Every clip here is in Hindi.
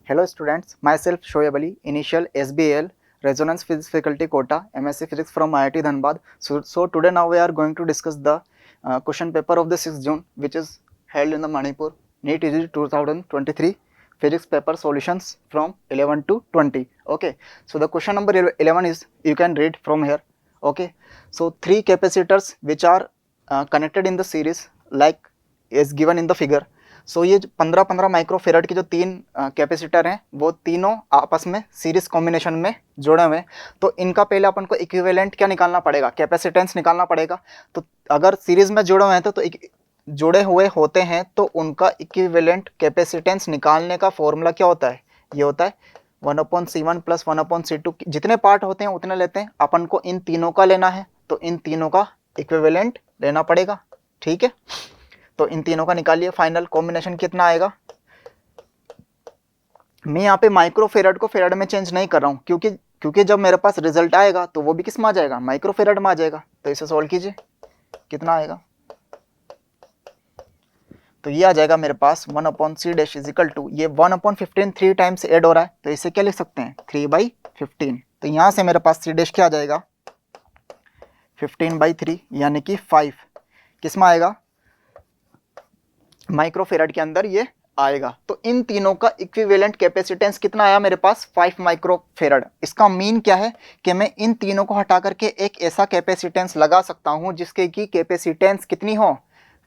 Hello students, myself Shoaib Ali, initial SBL, Resonance Physics Faculty Quota, MSc Physics from IIT Dhanbad. So today now we are going to discuss the question paper of the 6th June, which is held in the Manipur NEET UG 2023 Physics paper solutions from 11 to 20. Okay, so the question number 11 is, you can read from here. Okay, so 3 capacitors which are connected in the series like is given in the figure. सो ये 15-15 माइक्रोफेरेड के जो 3 कैपेसिटर हैं वो तीनों आपस में सीरीज कॉम्बिनेशन में जुड़े हुए हैं। तो इनका पहले अपन को इक्विवेलेंट क्या निकालना पड़ेगा, कैपेसिटेंस निकालना पड़ेगा। तो अगर सीरीज में जुड़े हुए हैं तो जुड़े हुए होते हैं तो उनका इक्विवेलेंट कैपेसिटेंस निकालने का फॉर्मूला क्या होता है, ये होता है 1/C1 + 1/C2। जितने पार्ट होते हैं उतने लेते हैं, अपन को इन तीनों का लेना है तो इन तीनों का इक्विवेलेंट लेना पड़ेगा। ठीक है, तो इन तीनों का निकालिए, फाइनल कॉम्बिनेशन कितना आएगा। मैं यहाँ पे माइक्रोफेरेड को फेरेड में चेंज नहीं कर रहा हूँ क्योंकि जब मेरे पास रिजल्ट आएगा तो वो भी किस में आ जाएगा, माइक्रोफेरेड में आ जाएगा। तो इसे सोल्व कीजिए, कितना आएगा। तो ये आ जाएगा मेरे पास 1/C = ये 1/15 3 टाइम्स ऐड हो रहा है तो इसे क्या लिख सकते हैं 3/15। तो यहाँ से मेरे पास C' क्या आ जाएगा 15/3 यानी कि 5 किस में आएगा, माइक्रोफेरेड के अंदर ये आएगा। तो इन तीनों का इक्विवेलेंट कैपेसिटेंस कितना आया मेरे पास 5 माइक्रोफेरेड। इसका मीन क्या है कि मैं इन तीनों को हटा करके एक ऐसा कैपेसिटेंस लगा सकता हूं जिसके की कैपेसिटेंस कितनी हो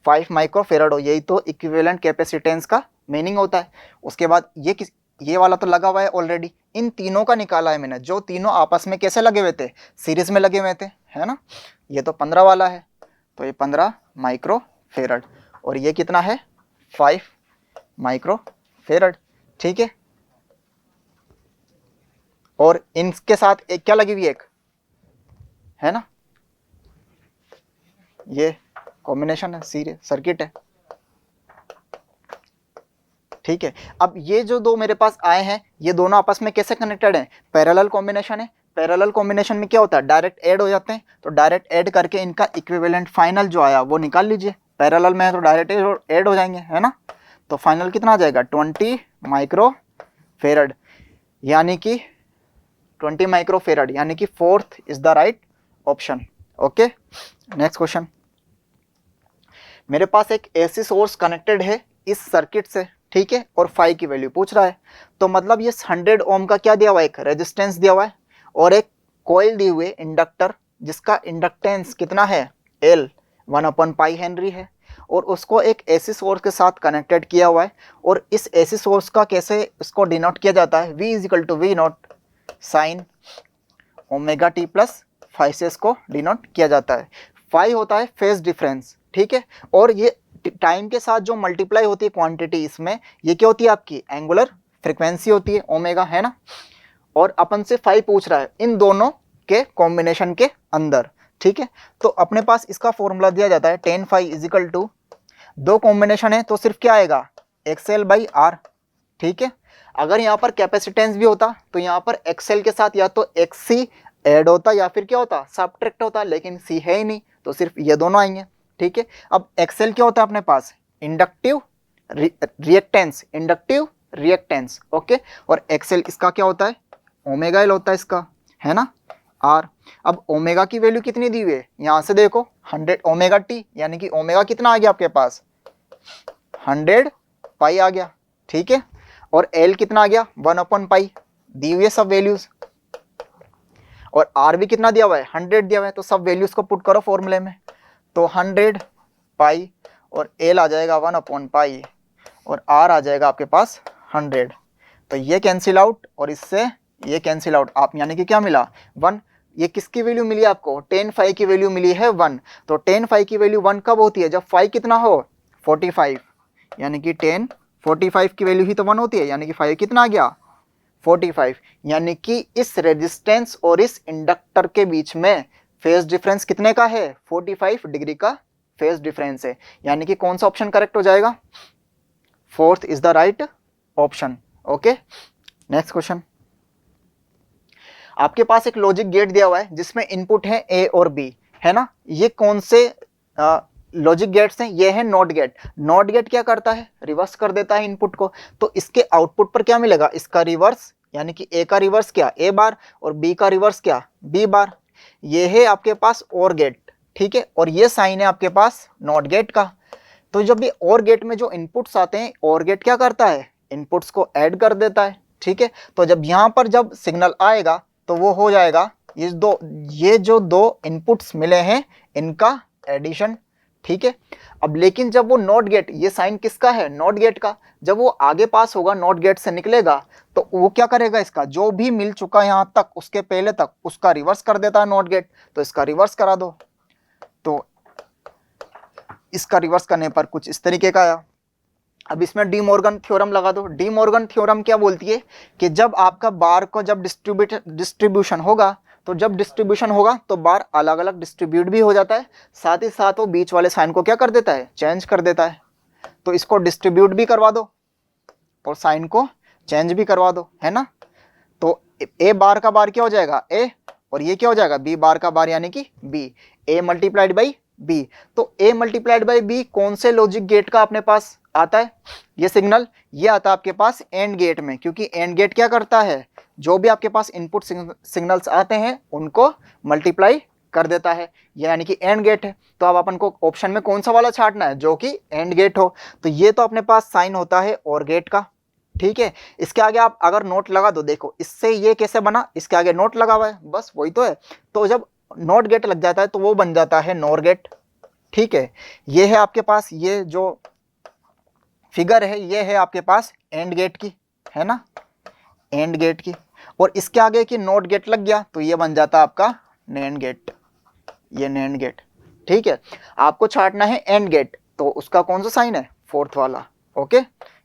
5 माइक्रोफेरेड हो। यही तो इक्विवेलेंट कैपेसिटेंस का मीनिंग होता है। उसके बाद ये वाला तो लगा हुआ है ऑलरेडी, इन तीनों का निकाला है मैंने, जो तीनों आपस में कैसे लगे हुए थे, सीरीज में लगे हुए थे, है ना। ये तो 15 वाला है तो ये 15 माइक्रोफेरेड और ये कितना है 5 माइक्रोफेरेड। ठीक है, और इनके साथ एक क्या लगी हुई एक है ना, ये कॉम्बिनेशन है, सीरीज सर्किट है। ठीक है, अब ये जो दो मेरे पास आए हैं ये दोनों आपस में कैसे कनेक्टेड हैं, पैरेलल कॉम्बिनेशन है। पैरेलल कॉम्बिनेशन में क्या होता है, डायरेक्ट ऐड हो जाते हैं। तो डायरेक्ट ऐड करके इनका इक्विवेलेंट फाइनल जो आया वो निकाल लीजिए। पैरेलल में है तो डायरेक्ट ऐड हो जाएंगे, है ना। तो फाइनल कितना आ जाएगा 20 माइक्रोफेरेड यानी कि 20 माइक्रोफेरेड यानी कि 4th is the right option. Okay, next question. मेरे पास एक एसी सोर्स कनेक्टेड है इस सर्किट से, ठीक है, और 5 की वैल्यू पूछ रहा है। तो मतलब ये 100 ओम का क्या दिया हुआ है, एक रेजिस्टेंस दिया हुआ है और एक कॉइल दिए हुए इंडक्टर जिसका इंडक्टेंस कितना है L 1/π हेनरी है और उसको एक एसी सोर्स के साथ कनेक्टेड किया हुआ है। और इस एसी सोर्स का कैसे इसको डिनोट किया जाता है, V = V0 sin ω/t + 5 से इसको डिनोट किया जाता है। 5 होता है फेज डिफरेंस, ठीक है, और ये टाइम के साथ जो मल्टीप्लाई होती है क्वांटिटी इसमें, ये क्या होती है आपकी एंगुलर फ्रिक्वेंसी होती है ओमेगा, है ना। और अपन से 5 पूछ रहा है इन दोनों के कॉम्बिनेशन के अंदर, ठीक है। तो अपने पास इसका फॉर्मूला दिया जाता है tan phi = दो कॉम्बिनेशन है तो सिर्फ क्या आएगा XL/R, ठीक है। अगर यहाँ पर कैपेसिटेंस भी होता तो यहाँ पर XL के साथ या तो XC ऐड होता या फिर क्या होता सब्ट्रैक्ट होता, लेकिन C है ही नहीं तो सिर्फ ये दोनों आएंगे, ठीक है। अब XL क्या होता है अपने पास, inductive reactance, inductive reactance, okay. और XL इसका क्या होता है ω/L होता है इसका, है ना, R। अब ओमेगा की वैल्यू कितनी दी हुई है, यहाँ से देखो 100 ω/t यानी कि ओमेगा कितना आ गया आपके पास 100π आ गया, ठीक है। और L कितना आ गया 1/π, दी हुई है सब वैल्यूज। और R भी कितना दिया हुआ है 100 दिया हुआ है, तो सब वैल्यूज को पुट करो फॉर्मूले में। तो 100π और L आ जाएगा 1/π और R आ जाएगा आपके पास 100। तो ये कैंसिल आउट और इससे ये कैंसिल आउट, आप यानी कि क्या मिला 1। ये किसकी वैल्यू मिली आपको, tan phi की वैल्यू मिली है 1। तो tan phi की वैल्यू 1 कब होती है, जब phi कितना हो 45, यानी कि tan 45 की वैल्यू ही तो 1 होती है, यानी कि phi कितना आ गया 45। यानी कि इस रेजिस्टेंस और इस इंडक्टर के बीच में फेज डिफरेंस कितने का है 45 डिग्री का फेज डिफरेंस है। यानी कि कौन सा ऑप्शन करेक्ट हो जाएगा, 4th is the right option. Okay, next question. आपके पास एक लॉजिक गेट दिया हुआ है जिसमें इनपुट है A और B, है ना। ये कौन से लॉजिक गेट्स हैं, ये है नॉट गेट। नॉट गेट क्या करता है, रिवर्स कर देता है इनपुट को, तो इसके आउटपुट पर क्या मिलेगा, इसका रिवर्स, यानी कि ए का रिवर्स क्या, ए बार, और बी का रिवर्स क्या, बी बार। ये है आपके पास और गेट, ठीक है, और ये साइन है आपके पास नॉट गेट का। तो जब ये और गेट में जो इनपुट्स आते हैं, और गेट क्या करता है, इनपुट्स को ऐड कर देता है, ठीक है। तो जब यहाँ पर जब सिग्नल आएगा तो वो हो जाएगा ये जो दो इनपुट्स मिले हैं इनका एडिशन, ठीक है। अब लेकिन जब वो नॉट गेट, ये साइन किसका है, नॉट गेट का, जब वो आगे पास होगा नॉट गेट से निकलेगा तो वो क्या करेगा, इसका जो भी मिल चुका है यहाँ तक उसके पहले तक उसका रिवर्स कर देता है नॉट गेट। तो इसका रिवर्स करा दो, तो इसका रिवर्स करने पर कुछ इस तरीके का आया। अब इसमें डी मॉर्गन थ्योरम लगा दो। डी मॉर्गन थ्योरम क्या बोलती है कि जब आपका बार को जब डिस्ट्रीब्यूशन होगा, तो जब डिस्ट्रीब्यूशन होगा तो बार अलग अलग डिस्ट्रीब्यूट भी हो जाता है, साथ ही साथ वो बीच वाले साइन को क्या कर देता है, चेंज कर देता है। तो इसको डिस्ट्रीब्यूट भी करवा दो और साइन को चेंज भी करवा दो, है ना। तो ए बार का बार क्या हो जाएगा, ए, और ये क्या हो जाएगा, बी बार का बार यानी कि B, A multiplied by B. तो ए मल्टीप्लाइड बाई बी कौन से लॉजिक गेट का अपने पास आता है, ये सिग्नल, ये आता है आपके पास एंड गेट में, क्योंकि एंड गेट क्या करता है, जो भी आपके पास इनपुट सिग्नल्स आते हैं उनको मल्टीप्लाई कर देता है, यानी कि एंड गेट है। तो अब अपन को ऑप्शन में कौन सा वाला छांटना है, जो कि एंड गेट हो। तो ये तो अपने पास साइन होता है और गेट का, ठीक है। इसके आगे आप अगर नोट लगा दो, देखो इससे ये कैसे बना, इसके आगे नोट लगा हुआ है, बस वही तो है। तो जब नॉट गेट लग जाता है तो वो बन जाता है नॉर गेट, ठीक है। ये है आपके पास, ये जो फिगर है ये है आपके पास एंड गेट की, है ना, एंड गेट की। और इसके आगे की नॉट गेट लग गया तो ये बन जाता है आपका नैंड गेट, ये नैंड गेट, ठीक है। आपको छांटना है एंड गेट, तो उसका कौन सा साइन है, फोर्थ वाला, ओके,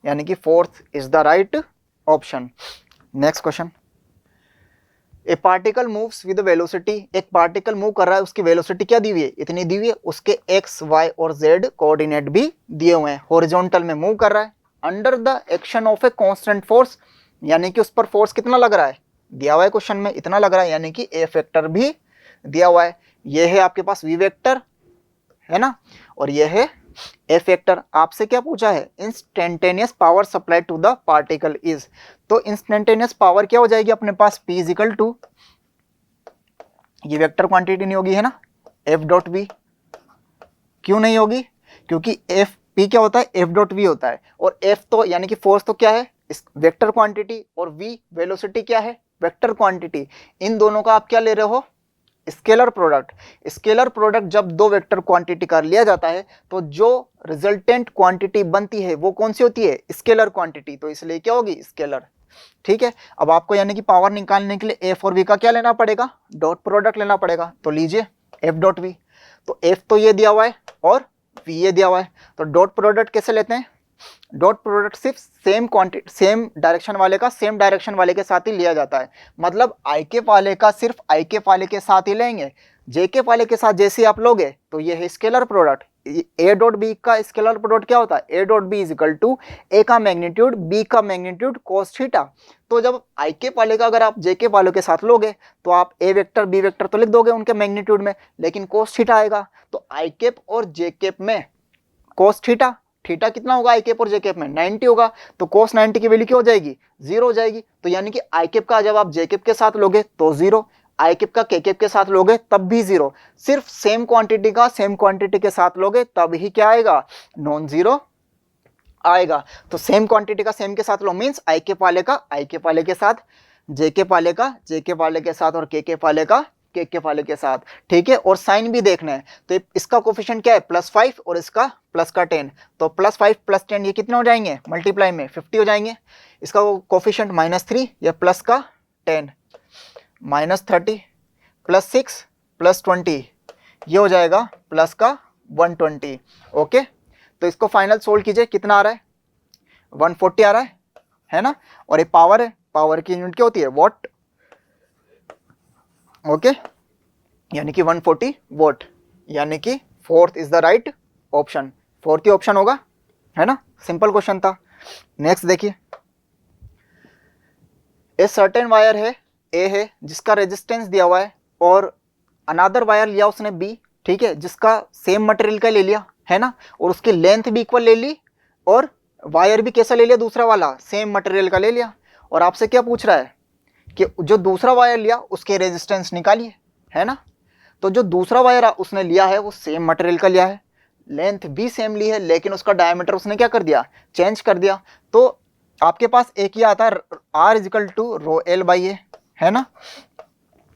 यानी कि fourth is the right option. Next question, A particle moves with velocity, एक पार्टिकल मूव कर रहा है, उसकी वेलोसिटी क्या दी हुई है, इतनी दी हुई है, उसके एक्स वाई और जेड कोऑर्डिनेट भी दिए हुए हैं, हॉरिजॉन्टल में मूव कर रहा है, under the action of a constant force, यानी कि उस पर फोर्स कितना लग रहा है, दिया हुआ है क्वेश्चन में, इतना लग रहा है, यानी कि ए फैक्टर भी दिया हुआ है। ये है आपके पास वी वेक्टर, है ना, और ये है ए फैक्टर। आपसे क्या पूछा है, instantaneous power supply to the particle is, तो इंस्टेंटेनियस पावर क्या हो जाएगी अपने पास, P इजिकल टू, ये वेक्टर क्वांटिटी नहीं होगी, है ना, एफ डॉट वी। क्यों नहीं होगी, क्योंकि एफ पी क्या होता है, एफ डॉट वी होता है, और एफ तो यानी कि फोर्स तो क्या है, इस वेक्टर क्वांटिटी, और वी वेलोसिटी क्या है, वेक्टर क्वांटिटी। इन दोनों का आप क्या ले रहे हो, स्केलर प्रोडक्ट। स्केलर प्रोडक्ट जब दो वेक्टर क्वांटिटी का लिया जाता है तो जो रिजल्टेंट क्वांटिटी बनती है वो कौन सी होती है, स्केलर क्वांटिटी, तो इसलिए क्या होगी, स्केलर, ठीक है। अब आपको यानी कि पावर निकालने के लिए एफ और वी का क्या लेना पड़ेगा, डॉट प्रोडक्ट लेना पड़ेगा, तो लीजिए एफ डॉट वी, तो एफ तो ये दिया हुआ है और वी ये दिया हुआ है, तो डॉट प्रोडक्ट कैसे लेते हैं, डॉट प्रोडक्ट सिर्फ सेम क्वांटिटी, सेम डायरेक्शन वाले का सेम डायरेक्शन वाले के साथ ही लिया जाता है, मतलब आई के वाले का सिर्फ आई के वाले के साथ ही लेंगे, जे के वाले के साथ जैसे आप लोगे तो ये है scalar product. A dot B का स्केलर प्रोडक्ट क्या होता है, A dot B is equal to A का मैग्नीट्यूड बी का मैग्नीट्यूड कोस थीटा। तो जब आई के वाले का अगर आप जे के वालों के साथ लोगे तो आप ए वेक्टर बी वेक्टर तो लिख दोगे उनके मैग्नीट्यूड में, लेकिन कोस थीटा आएगा, तो आई केप और जे केप में कोस थीटा, थीटा कितना होगा आई केप और जे केप में 90 होगा, तो कोस 90 की वैल्यू क्या हो जाएगी, 0 हो जाएगी। तो यानी कि आई केप का जब आप जे केप के साथ लोगे तो 0, आई केप का के केप के साथ लोगे तब भी 0, सिर्फ सेम क्वांटिटी का सेम क्वांटिटी के साथ लोगे तब ही क्या आएगा, नॉन जीरो आएगा। तो सेम क्वांटिटी का सेम के साथ लो मीन्स आई केप वाले का आई केप वाले के साथ, जे केप वाले का जे केप वाले के साथ, और के केप वाले का के वाले के साथ, ठीक है। और साइन भी देखना है, तो इसका कोफिशिएंट क्या है, +5 और इसका +10, तो +5 +10 ये कितने हो जाएंगे, मल्टीप्लाई में 50 हो जाएंगे। इसका कोफिशिएंट -3 या +10, -30 +6 +20 ये हो जाएगा +120, ओके। तो इसको फाइनल सोल्व कीजिए, कितना आ रहा है, 140 आ रहा है ना, और ये पावर है, पावर की यूनिट क्या होती है, वॉट, ओके, यानी कि 140 वोट, यानी कि fourth is the right option, fourth he option होगा, है ना, सिंपल क्वेश्चन था। नेक्स्ट देखिए, ए सर्टेन वायर है, ए है जिसका रेजिस्टेंस दिया हुआ है, और अनादर वायर लिया उसने बी, ठीक है, जिसका सेम मटेरियल का ले लिया, है ना, और उसकी लेंथ भी इक्वल ले ली, और वायर भी कैसा ले लिया, दूसरा वाला सेम मटेरियल का ले लिया। और आपसे क्या पूछ रहा है कि जो दूसरा वायर लिया उसके रेजिस्टेंस निकालिए, है ना। तो जो दूसरा वायर उसने लिया है वो सेम मटेरियल का लिया है, लेंथ भी सेम ली है, लेकिन उसका डायमीटर उसने क्या कर दिया, चेंज कर दिया। तो आपके पास एक ये आता है R is equal to rho L by A, है ना।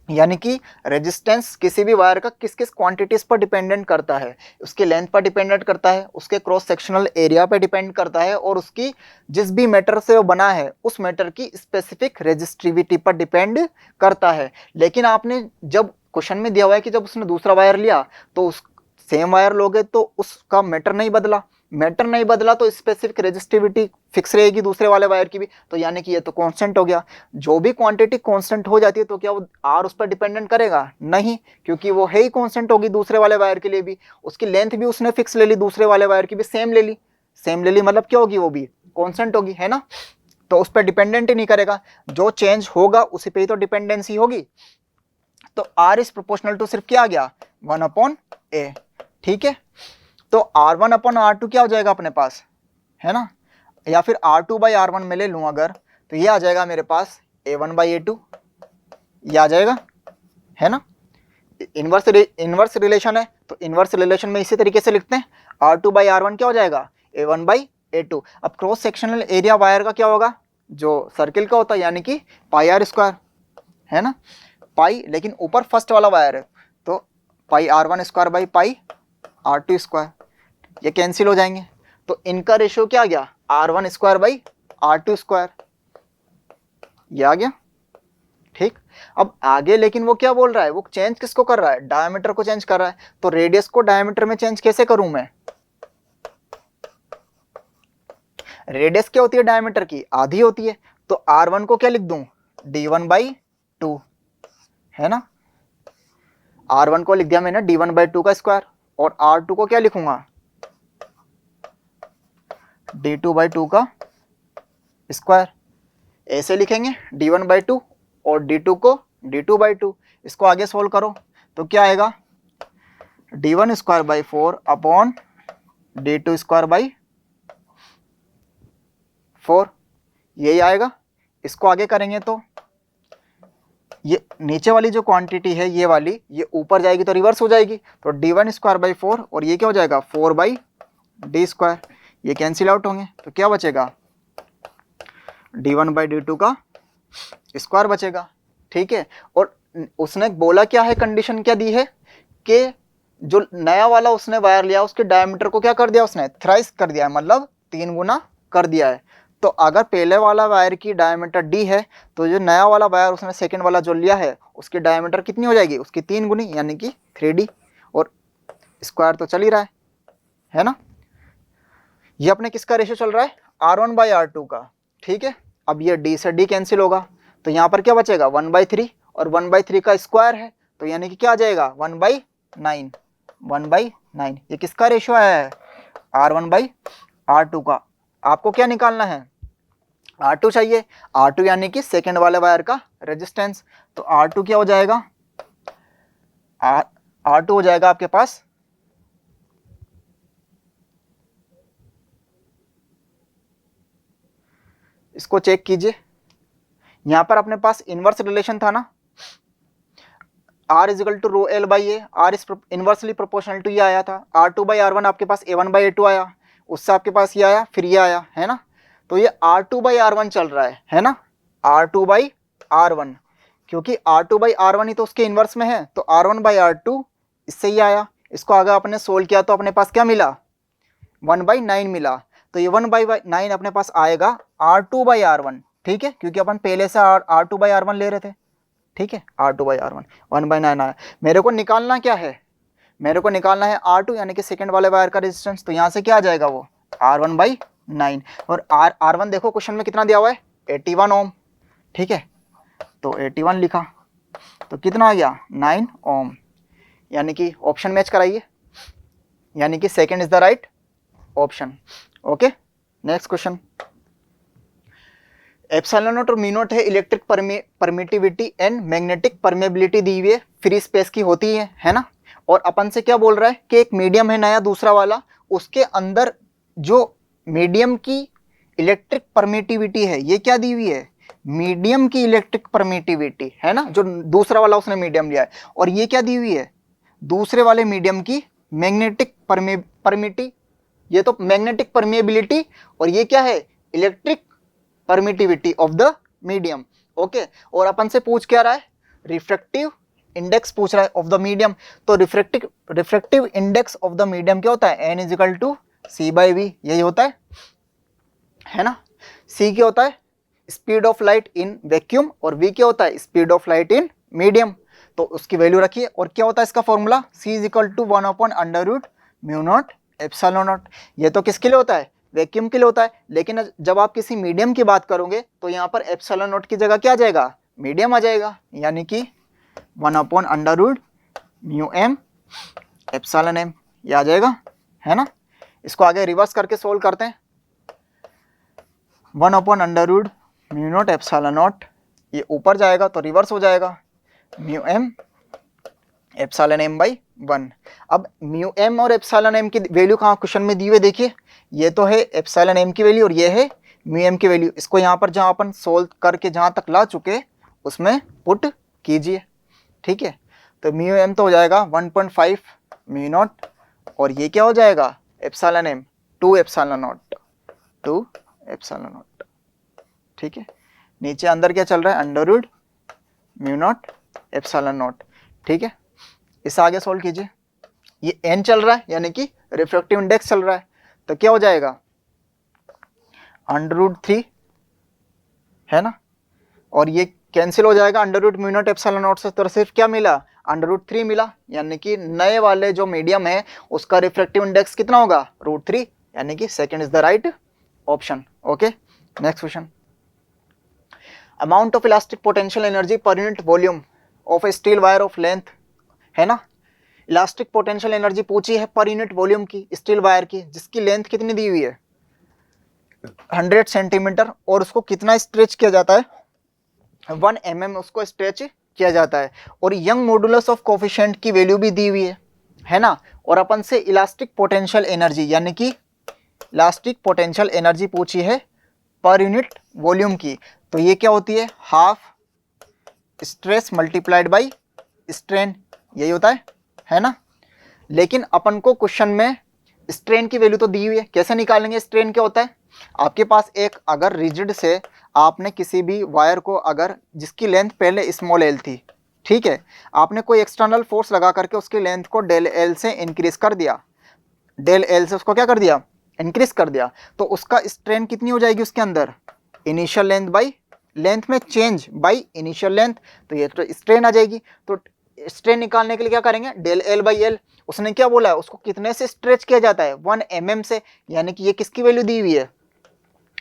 यानी कि रेजिस्टेंस किसी भी वायर का किस किस क्वांटिटीज पर डिपेंडेंट करता है, उसके लेंथ पर डिपेंडेंट करता है, उसके क्रॉस सेक्शनल एरिया पर डिपेंड करता है, और उसकी जिस भी मैटर से वो बना है उस मैटर की स्पेसिफिक रेजिस्टिविटी पर डिपेंड करता है। लेकिन आपने जब क्वेश्चन में दिया हुआ है कि जब उसने दूसरा वायर लिया तो उस सेम वायर लोगे तो उसका मैटर नहीं बदला, मैटर नहीं बदला तो स्पेसिफिक रेजिस्टिविटी फिक्स रहेगी दूसरे वाले वायर की भी, तो यानी कि ये तो कांस्टेंट हो गया। जो भी क्वांटिटी कांस्टेंट हो जाती है तो क्या वो आर उस पर डिपेंडेंट करेगा, नहीं, क्योंकि वो है ही कांस्टेंट होगी दूसरे वाले वायर के लिए भी। उसकी लेंथ भी उसने फिक्स ले ली, दूसरे वाले वायर की भी सेम ले ली, सेम ले ली मतलब क्या होगी, वो भी कांस्टेंट होगी, है ना। तो उस पर डिपेंडेंट ही नहीं करेगा, जो चेंज होगा उसी पे ही तो डिपेंडेंसी होगी। तो आर इज प्रोपोर्शनल टू सिर्फ क्या आ गया, 1/a, ठीक है। तो R1/R2 क्या हो जाएगा अपने पास, है ना, या फिर R2/R1 में ले लूँ अगर, तो ये आ जाएगा मेरे पास A1/A2, ये आ जाएगा, है ना। इनवर्स रिलेशन है तो इनवर्स रिलेशन में इसी तरीके से लिखते हैं, R2/R1 क्या हो जाएगा, A1/A2। अब क्रॉस सेक्शनल एरिया वायर का क्या होगा, जो सर्किल का होता है, यानी कि पाई R स्क्वायर, है ना, पाई, लेकिन ऊपर फर्स्ट वाला वायर है तो पाई R1 square by pi R2 square, ये कैंसिल हो जाएंगे। तो इनका रेशियो क्या आ गया, R1 square by R2 square, ये आ गया, ठीक। अब आगे लेकिन वो क्या बोल रहा है, वो चेंज किसको कर रहा है, डायमीटर को चेंज कर रहा है। तो रेडियस को डायमीटर में चेंज कैसे करूं मैं, रेडियस क्या होती है डायमीटर की, आधी होती है। तो R1 को क्या लिख दूं, D1/2, है ना। R1 को लिख दिया मैंने D1/2 का स्क्वायर, और R2 को क्या लिखूंगा, D2/2 का स्क्वायर। ऐसे लिखेंगे D1/2 और D2 को D2/2। इसको आगे सोल्व करो तो क्या आएगा, D1 square by 4 upon D2 square by 4, यही आएगा। इसको आगे करेंगे तो ये नीचे वाली जो क्वांटिटी है ये वाली, ये ऊपर जाएगी तो रिवर्स हो जाएगी, तो D1 स्क्वायर बाई 4 और ये क्या हो जाएगा 4/D स्क्वायर, ये कैंसिल आउट होंगे तो क्या बचेगा, D1/D2 का स्क्वायर बचेगा, ठीक है। और उसने बोला क्या है, कंडीशन क्या दी है कि जो नया वाला उसने वायर लिया उसके डायमीटर को क्या कर दिया, उसने थ्राइस कर दिया है, मतलब 3 गुना कर दिया है। तो अगर पहले वाला वायर की डायमीटर D है तो जो नया वाला वायर उसने सेकंड वाला जो लिया है उसकी डायमीटर कितनी हो जाएगी, उसकी 3 गुनी, यानी कि 3D, और स्क्वायर तो चल ही रहा है ना। ये अपने किसका रेशियो चल रहा है, R1/R2 का, ठीक है। अब ये D से D कैंसिल होगा तो यहाँ पर क्या बचेगा 1/3, और 1/3 का स्क्वायर है तो यानी कि क्या आ जाएगा 1/9, 1/9। ये किसका रेशियो आया है, R1/R2 का। आपको क्या निकालना है, R2 चाहिए, R2 यानी कि सेकेंड वाले वायर का रेजिस्टेंस। तो R2 क्या हो जाएगा, R2 हो जाएगा आपके पास इसको चेक कीजिए, यहां पर अपने पास इनवर्स रिलेशन था ना, R is equal to rho L by A, R is inversely proportional to ये आया था, R2/R1 आपके पास A1/A2 आया, उससे आपके पास ये आया, फिर ये आया, है ना। तो ये R2/R1 चल रहा है ना, R2/R1, क्योंकि R2/R1 ही तो उसके इनवर्स में है, तो R1/R2 इससे ही आया। इसको आगे आपने सोल्व किया तो अपने पास क्या मिला, 1/9 मिला। तो ये 1/9 अपने पास आएगा R2/R1, ठीक है, क्योंकि अपन पहले से R2/R1 ले रहे थे, ठीक है। R2/R1 1/9 आया। मेरे को निकालना क्या है, मेरे को निकालना है R2 यानी कि सेकंड वाले वायर का रेजिस्टेंस। तो यहाँ से क्या आ जाएगा वो R1/9, और R1 देखो क्वेश्चन में कितना दिया हुआ है 81 ओम, ठीक है। तो 81 लिखा तो कितना आ गया 9 ओम, यानी कि ऑप्शन मैच कराइए, यानी कि second is the right option. Okay, next question. Epsilon naught और म्यू नॉट है electric permittivity and magnetic permeability दी हुई है, फ्री स्पेस की होती है ना। और अपन से क्या बोल रहा है कि एक मीडियम है नया दूसरा वाला, उसके अंदर जो मीडियम की इलेक्ट्रिक परमिटिविटी है, ये क्या दी हुई है, मीडियम की इलेक्ट्रिक परमिटिविटी है ना, जो दूसरा वाला उसने मीडियम लिया है। और ये क्या दी हुई है, दूसरे वाले मीडियम की मैग्नेटिक परमिटी, ये तो मैग्नेटिक परमिएबिलिटी, और ये क्या है, electric permittivity of the medium. Okay, और अपन से पूछ क्या रहा है, रिफ्रैक्टिव इंडेक्स पूछ रहा है ऑफ द मीडियम। तो refractive index of the medium क्या होता है, n is equal to c by v, यही होता है ना। c क्या होता है, speed of light in vacuum, और v क्या होता है, speed of light in medium. तो उसकी वैल्यू रखिए, और क्या होता है इसका formula, c is equal to 1/√μ0 epsilon naught. ये तो किसके लिए होता है, वैक्यूम के लिए होता है, लेकिन जब आप किसी मीडियम की बात करोगे तो यहाँ पर एप्सिलॉन नॉट की जगह क्या आ जाएगा, मीडियम आ जाएगा, यानी कि 1/√μm एप्सिलॉन m, ये आ जाएगा, है ना। इसको आगे रिवर्स करके सोल्व करते हैं। 1/√μ0 एप्सिलॉन नॉट, ये ऊपर जाएगा तो रिवर्स हो जाएगा, μm एप्सिलॉन m बाई 1। अब μm और एप्सिलॉन m की वैल्यू कहाँ क्वेश्चन में दी हुई, देखिए ये तो है एप्सिलॉन m की वैल्यू और ये है μm की वैल्यू। इसको यहाँ पर जहाँ अपन सोल्व करके जहाँ तक ला चुके उसमें पुट कीजिए, ठीक है। तो μm तो हो जाएगा 1.5 μ0, और ये क्या हो जाएगा, एप्सिलॉन m 2 एप्सिलॉन नॉट, ठीक है। नीचे अंदर क्या चल रहा है, √μ0 एप्सिलॉन नॉट, ठीक है। इसे आगे सोल्व कीजिए, ये n चल रहा है यानी कि रिफ्रैक्टिव इंडेक्स चल रहा है, तो क्या हो जाएगा, √3 है ना, और ये कैंसिल हो जाएगा √μ0 एप्सिलॉन नॉट से, तो सिर्फ क्या मिला, √3 मिला, यानी कि नए वाले जो मीडियम है उसका रिफ्रैक्टिव इंडेक्स कितना होगा, √3, यानी कि second is the right option. Okay, next question, amount of elastic potential energy per unit volume of A steel wire of length, है ना। इलास्टिक पोटेंशियल एनर्जी पूछी है पर यूनिट वॉल्यूम की स्टील वायर की, जिसकी लेंथ कितनी दी हुई है, 100 सेंटीमीटर, और उसको कितना स्ट्रेच किया जाता है, 1 mm उसको स्ट्रेच किया जाता है, और यंग मॉडुलस ऑफ कोफिशिएंट की वैल्यू भी दी हुई है ना। और अपन से इलास्टिक पोटेंशियल एनर्जी यानी कि इलास्टिक पोटेंशियल एनर्जी पूछी है पर यूनिट वॉल्यूम की, तो ये क्या होती है, half stress multiplied by strain, यही होता है ना। लेकिन अपन को क्वेश्चन में स्ट्रेन की वैल्यू तो दी हुई है, कैसे निकालेंगे स्ट्रेन क्या होता है, आपके पास एक अगर रिजिड से आपने किसी भी वायर को, अगर जिसकी लेंथ पहले स्मॉल एल थी, ठीक है, आपने कोई एक्सटर्नल फोर्स लगा करके उसकी लेंथ को डेल एल से इंक्रीज कर दिया, डेल एल से उसको क्या कर दिया, इंक्रीज कर दिया, तो उसका स्ट्रेन कितनी हो जाएगी उसके अंदर, इनिशियल लेंथ बाई लेंथ में चेंज बाई इनिशियल लेंथ, तो ये तो स्ट्रेन आ जाएगी। तो स्ट्रेन निकालने के लिए क्या करेंगे, डेल एल बाई एल, उसने क्या बोला है, उसको कितने से स्ट्रेच किया जाता है, 1 mm से, यानी कि ये किसकी वैल्यू दी हुई है,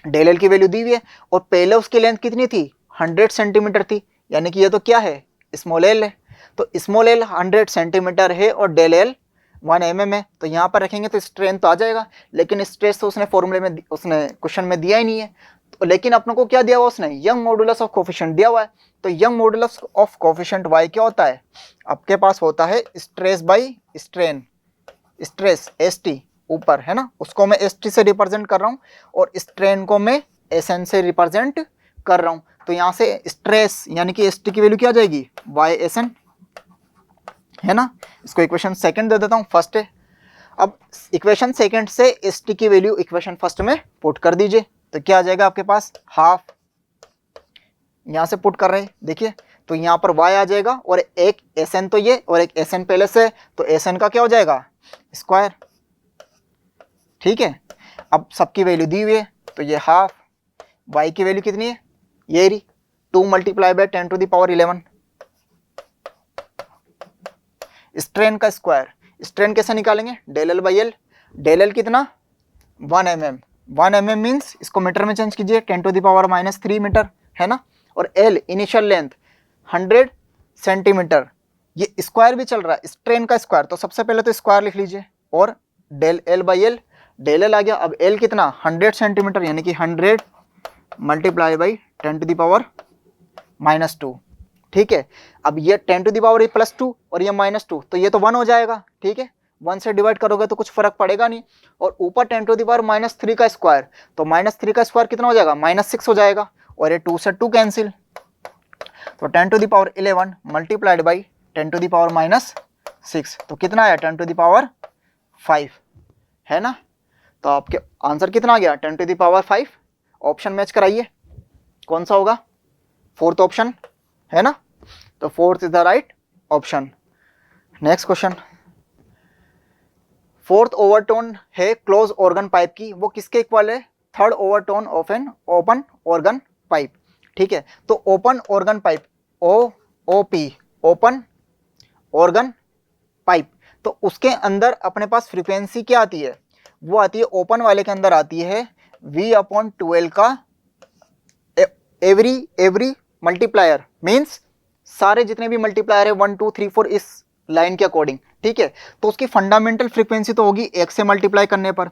डेल एल की वैल्यू दी हुई है, और पहले उसकी लेंथ कितनी थी, 100 सेंटीमीटर थी, यानी कि ये तो क्या है, स्मॉल एल है, तो स्मॉल एल 100 सेंटीमीटर है और डेल एल 1 mm है, तो यहाँ पर रखेंगे तो स्ट्रेन तो आ जाएगा, लेकिन स्ट्रेस तो उसने फॉर्मूले में, उसने क्वेश्चन में दिया ही नहीं है, तो लेकिन अपनों को क्या दिया हुआ उसने, यंग मॉडुलस ऑफ कोफिशिएंट दिया हुआ है, तो young modulus of coefficient y क्या होता है, आपके पास होता है stress by strain, stress st ऊपर है ना, उसको मैं st से रिप्रेजेंट कर रहा हूँ, और स्ट्रेन को मैं sn से रिप्रेजेंट कर रहा हूँ, तो यहाँ से स्ट्रेस यानी कि st की वैल्यू क्या आ जाएगी, y/sn, है ना। इसको इक्वेशन सेकंड दे देता हूँ, फर्स्ट है। अब इक्वेशन सेकंड से st की वैल्यू इक्वेशन फर्स्ट में पुट कर दीजिए, तो क्या आ जाएगा आपके पास, हाफ, यहाँ से पुट कर रहे हैं देखिए, तो यहाँ पर y आ जाएगा, और एक sn तो ये, और एक sn पहले से, तो sn का क्या हो जाएगा, स्क्वायर, ठीक है। अब सबकी वैल्यू दी हुई है, तो ये हाफ, y की वैल्यू कितनी है, ये रही 2 × 10⁻11, स्ट्रेन का स्क्वायर, स्ट्रेन कैसे निकालेंगे, del L by L, del L कितना 1 mm, 1 mm मीन्स इसको मीटर में चेंज कीजिए 10⁻³ मीटर, है ना, और एल इनिशियल लेंथ 100 सेंटीमीटर, ये स्क्वायर भी चल रहा है, स्ट्रेन का स्क्वायर, तो सबसे पहले तो स्क्वायर लिख लीजिए, और del L by L, del L आ गया, अब एल कितना 100 सेंटीमीटर, यानी कि 100 × 10⁻² ठीक है। अब ये 10 टू द पावर +2 और ये -2, तो ये तो 1 हो जाएगा, ठीक है। 1 से डिवाइड करोगे तो कुछ फर्क पड़ेगा नहीं। और ऊपर 10 टू द पावर -3 का स्क्वायर, तो -3 का स्क्वायर कितना हो जाएगा, -6 हो जाएगा। और ये 2 से 2 कैंसिल, तो 10 to the power 11 multiplied by 10 to the power -6, तो कितना आया 10 टू द पावर 5, है ना। तो आपके आंसर कितना आ गया 10 to the power 5। Option match कराइए, कौन सा होगा, 4th ऑप्शन, है ना। तो 4th is the right option. Next question, 4th overtone है क्लोज ऑर्गन पाइप की, वो किसके इक्वल है, 3rd overtone of an open organ pipe, ठीक है। तो open organ pipe, OOP, open organ pipe, तो उसके अंदर अपने पास फ्रीक्वेंसी क्या आती है, वो आती है ओपन वाले के अंदर आती है V/12 का एवरी मल्टीप्लायर, मीन्स सारे जितने भी मल्टीप्लायर है 1 2 3 4 इस लाइन के अकॉर्डिंग, ठीक है। तो उसकी फंडामेंटल फ्रीक्वेंसी तो होगी 1 से मल्टीप्लाई करने पर।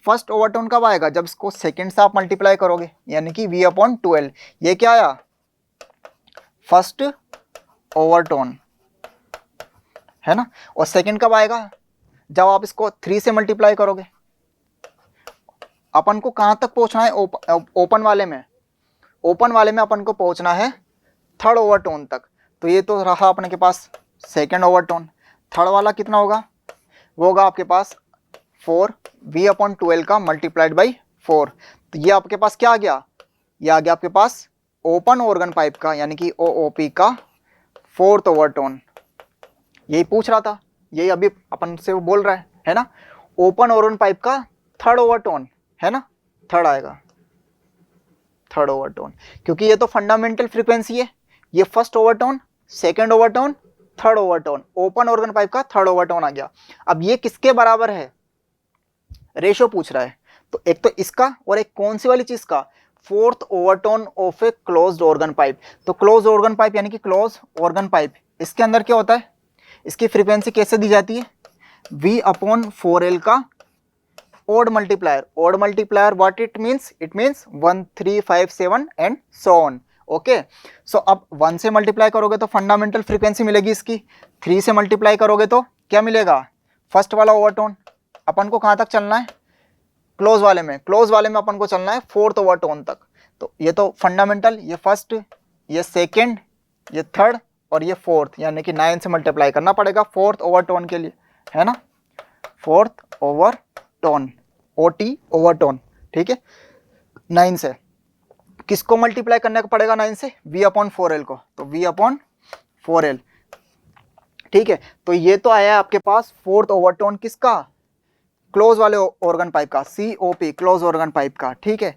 फर्स्ट ओवरटोन कब आएगा, जब इसको सेकेंड से आप मल्टीप्लाई करोगे, यानी कि V/12, ये क्या आया, फर्स्ट ओवरटोन, है ना। और सेकेंड कब आएगा, जब आप इसको 3 से मल्टीप्लाई करोगे। अपन को कहाँ तक पहुँचना है, ओपन वाले में, ओपन वाले में अपन को पहुँचना है 3rd ओवरटोन तक। तो ये तो रहा अपने के पास 2nd ओवरटोन। 3rd वाला कितना होगा, वो होगा आपके पास 4 V/12 का मल्टीप्लाइड बाई 4। तो ये आपके पास क्या आ गया, ये आ गया आपके पास ओपन ऑर्गन पाइप का, यानी कि OOP का 4th ओवरटोन। यही पूछ रहा था, यही अभी अपन से वो बोल रहा है ना। ओपन ऑर्गन पाइप का 3rd ओवरटोन, है ना, 3rd आएगा, 3rd ओवरटोन, क्योंकि ये तो फंडामेंटल फ्रीक्वेंसी है। ये first overtone, 2nd overtone, 3rd overtone, open organ pipe का 3rd ओवरटोन आ गया। अब ये किसके बराबर है, रेशो पूछ रहा है। तो एक तो इसका, और एक कौन सी वाली चीज का, 4th overtone of a closed organ pipe. तो क्लोज ऑर्गन पाइप यानी कि क्लोज ऑर्गन पाइप, इसके अंदर क्या होता है, इसकी फ्रीक्वेंसी कैसे दी जाती है, V/4L का odd multiplier, what it means 1 3 5 7 and so on, okay. सो अब 1 से मल्टीप्लाई करोगे तो फंडामेंटल फ्रीक्वेंसी मिलेगी इसकी, 3 से मल्टीप्लाई करोगे तो क्या मिलेगा, फर्स्ट वाला ओवरटोन। अपन को कहाँ तक चलना है, क्लोज वाले में, अपन को चलना है 4th ओवरटोन तक। तो ये तो फंडामेंटल, ये फर्स्ट, ये सेकेंड, ये 3rd और ये 4th, यानी कि 9 से मल्टीप्लाई करना पड़ेगा 4th ओवरटोन के लिए, है ना। 4th ओवरटोन, OT ओवरटोन, ठीक है। 9 से किसको मल्टीप्लाई करने का पड़ेगा, 9 से V/4L को, तो V/4L, ठीक है। तो ये तो आया है आपके पास 4th ओवरटोन किसका, क्लोज वाले ऑर्गन पाइप का, COP, क्लोज ऑर्गन पाइप का, ठीक है।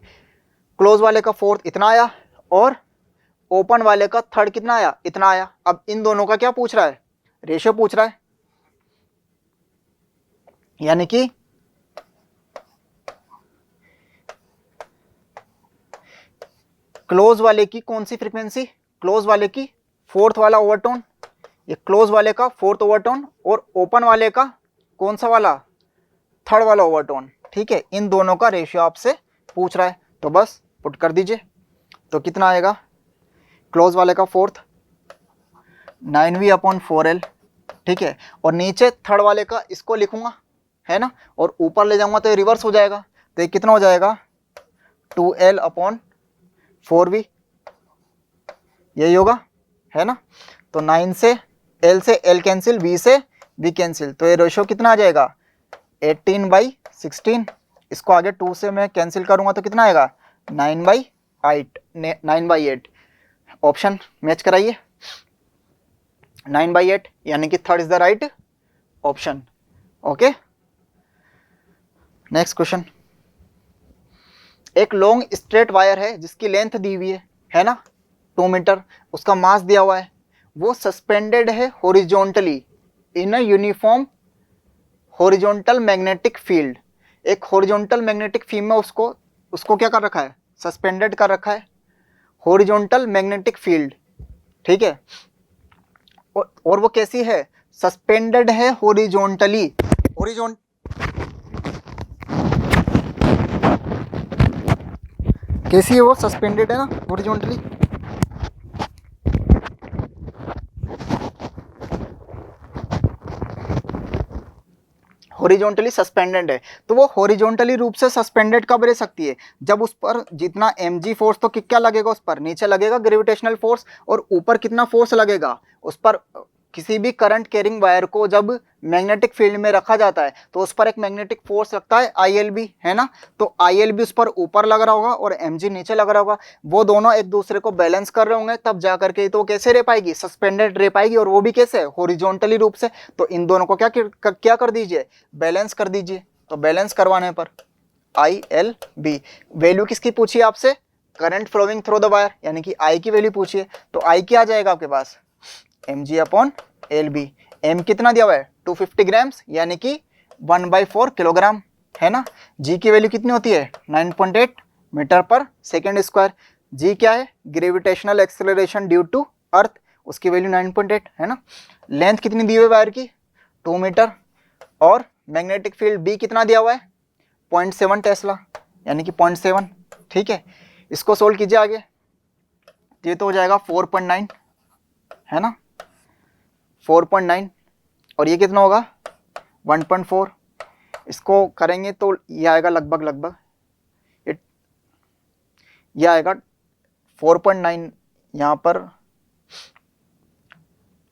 क्लोज वाले का 4th इतना आया, और ओपन वाले का 3rd कितना आया, इतना आया। अब इन दोनों का क्या पूछ रहा है, रेशियो पूछ रहा है, यानी कि क्लोज वाले की कौन सी फ्रीक्वेंसी, क्लोज वाले की 4th वाला ओवरटोन, ये क्लोज वाले का 4th ओवरटोन, और ओपन वाले का कौन सा वाला, 3rd वाला ओवरटोन, ठीक है। इन दोनों का रेशियो आपसे पूछ रहा है, तो बस पुट कर दीजिए। तो कितना आएगा, क्लोज वाले का 4th 9V/4L, ठीक है। और नीचे 3rd वाले का इसको लिखूंगा, है ना, और ऊपर ले जाऊंगा तो ये रिवर्स हो जाएगा। तो ये कितना हो जाएगा, 2L/4V, यही होगा, है ना। तो 9 से L से L कैंसिल, V से V कैंसिल, तो ये रेशियो कितना आ जाएगा, 18/16। इसको आगे 2 से मैं कैंसिल करूंगा तो कितना आएगा, 9/8। ऑप्शन मैच कराइए, 9/8, यानी कि 3rd is the right option, okay. Next question, एक लॉन्ग स्ट्रेट वायर है जिसकी लेंथ दी हुई है ना, 2 मीटर, उसका मास दिया हुआ है, वो सस्पेंडेड है horizontally in a uniform horizontal magnetic field. एक हॉरिजॉन्टल मैग्नेटिक फील्ड में उसको क्या कर रखा है, सस्पेंडेड कर रखा है, हॉरिजॉन्टल मैग्नेटिक फील्ड, ठीक है। और वो कैसी है, सस्पेंडेड है हॉरिजॉन्टली, कैसी है वो, सस्पेंडेड है ना हॉरिजॉन्टली। हॉरिजॉन्टली सस्पेंडेड है, तो वो हॉरिजॉन्टली रूप से सस्पेंडेड कब रह सकती है, जब उस पर जितना mg फोर्स, तो क्या लगेगा उस पर, नीचे लगेगा ग्रेविटेशनल फोर्स, और ऊपर कितना फोर्स लगेगा उस पर, किसी भी करंट कैरिंग वायर को जब मैग्नेटिक फील्ड में रखा जाता है तो उस पर एक मैग्नेटिक फोर्स लगता है ILB, है ना। तो ILB उस पर ऊपर लग रहा होगा और mg नीचे लग रहा होगा, वो दोनों एक दूसरे को बैलेंस कर रहे होंगे, तब जा करके तो कैसे रह पाएगी, सस्पेंडेड रह पाएगी, और वो भी कैसे, हॉरिजॉन्टली रूप से। तो इन दोनों को क्या कर दीजिए, बैलेंस कर दीजिए। तो बैलेंस करवाने पर ILB, वैल्यू किसकी पूछी आपसे, current flowing through the wire, यानी कि I की वैल्यू पूछिए, तो I क्या आ जाएगा आपके पास, mg/LB। m कितना दिया हुआ है 250 ग्राम्स, यानी कि 1/4 किलोग्राम, है ना। g की वैल्यू कितनी होती है 9.8 मीटर पर सेकेंड स्क्वायर। g क्या है, gravitational acceleration due to earth, उसकी वैल्यू 9.8, है ना। लेंथ कितनी दी हुई है वायर की 2 मीटर, और मैग्नेटिक फील्ड B कितना दिया हुआ है 0.7 टेस्ला, यानी कि 0.7, ठीक है। इसको सोल्व कीजिए आगे, ये तो हो जाएगा 4.9, है ना, 4.9, और ये कितना होगा 1.4। इसको करेंगे तो ये आएगा लगभग ये आएगा 4.9, यहाँ पर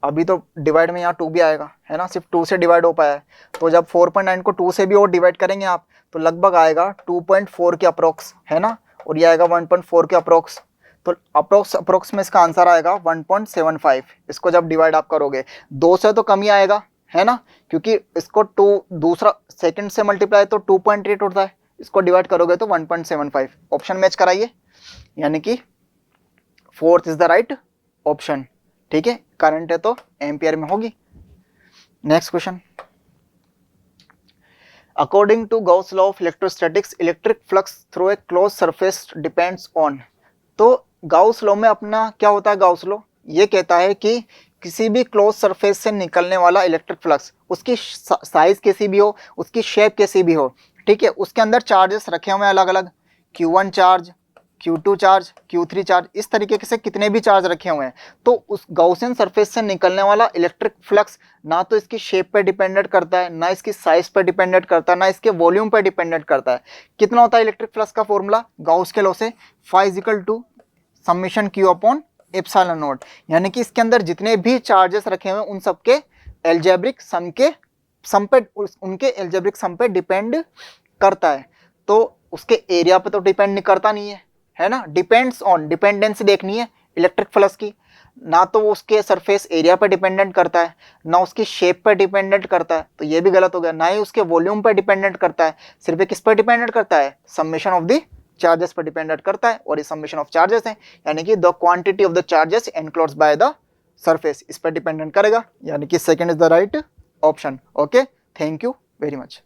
अभी तो डिवाइड में यहाँ 2 भी आएगा, है ना, सिर्फ 2 से डिवाइड हो पाया है। तो जब 4.9 को 2 से भी और डिवाइड करेंगे आप, तो लगभग आएगा 2.4 के अप्रोक्स, है ना, और ये आएगा 1.4 के अप्रोक्स। तो अप्रोक्स में इसका आंसर आएगा 1.75। इसको जब डिवाइड आप करोगे 2 से तो कम ही आएगा, है ना, क्योंकि इसको 2 दूसरा सेकंड से मल्टीप्लाई तो 2.8 होता है, इसको डिवाइड करोगे तो 1.75। ऑप्शन मैच कराइए, यानी कि 4th is the right option, ठीक है। करंट है तो एम्पियर में होगी। Next question, according to Gauss law of electrostatics, electric flux through a closed surface depends on. तो गाउस लॉ में अपना क्या होता है, गाउस लॉ ये कहता है कि किसी भी क्लोज सरफेस से निकलने वाला इलेक्ट्रिक फ्लक्स, उसकी साइज कैसी भी हो, उसकी शेप कैसी भी हो, ठीक है, उसके अंदर चार्जेस रखे हुए हैं अलग अलग, Q1 charge, Q2 charge, Q3 charge, इस तरीके से कितने भी चार्ज रखे हुए हैं। तो उस गाउसियन सरफेस से निकलने वाला इलेक्ट्रिक फ्लक्स ना तो इसकी शेप पे डिपेंडेंट करता है, ना इसकी साइज पे डिपेंडेंट करता है, ना इसके वॉल्यूम पे डिपेंडेंट करता है। कितना होता है इलेक्ट्रिक फ्लक्स का फॉर्मूला गाउस के लॉ से, Φ = Q/ε0, यानी कि इसके अंदर जितने भी चार्जेस रखे हुए हैं उन सबके एल्जेब्रिक उनके एल्जेब्रिक सम पे डिपेंड करता है। तो उसके एरिया पे तो डिपेंड नहीं करता, नहीं है ना। डिपेंड्स ऑन, डिपेंडेंसी देखनी है इलेक्ट्रिक फ्लक्स की, ना तो वो उसके सरफेस एरिया पे डिपेंडेंट करता है, ना उसकी शेप पे डिपेंडेंट करता है, तो ये भी गलत हो गया। ना ही उसके वॉल्यूम पे डिपेंडेंट करता है, सिर्फ किस पर डिपेंडेंट करता है, समेशन ऑफ द चार्जेस पर डिपेंडेंट करता है, और ये समेशन ऑफ चार्जेस है, यानी कि the quantity of the charges enclosed by the surface, इस पर डिपेंडेंट करेगा, यानी कि second is the right option. Okay, thank you very much.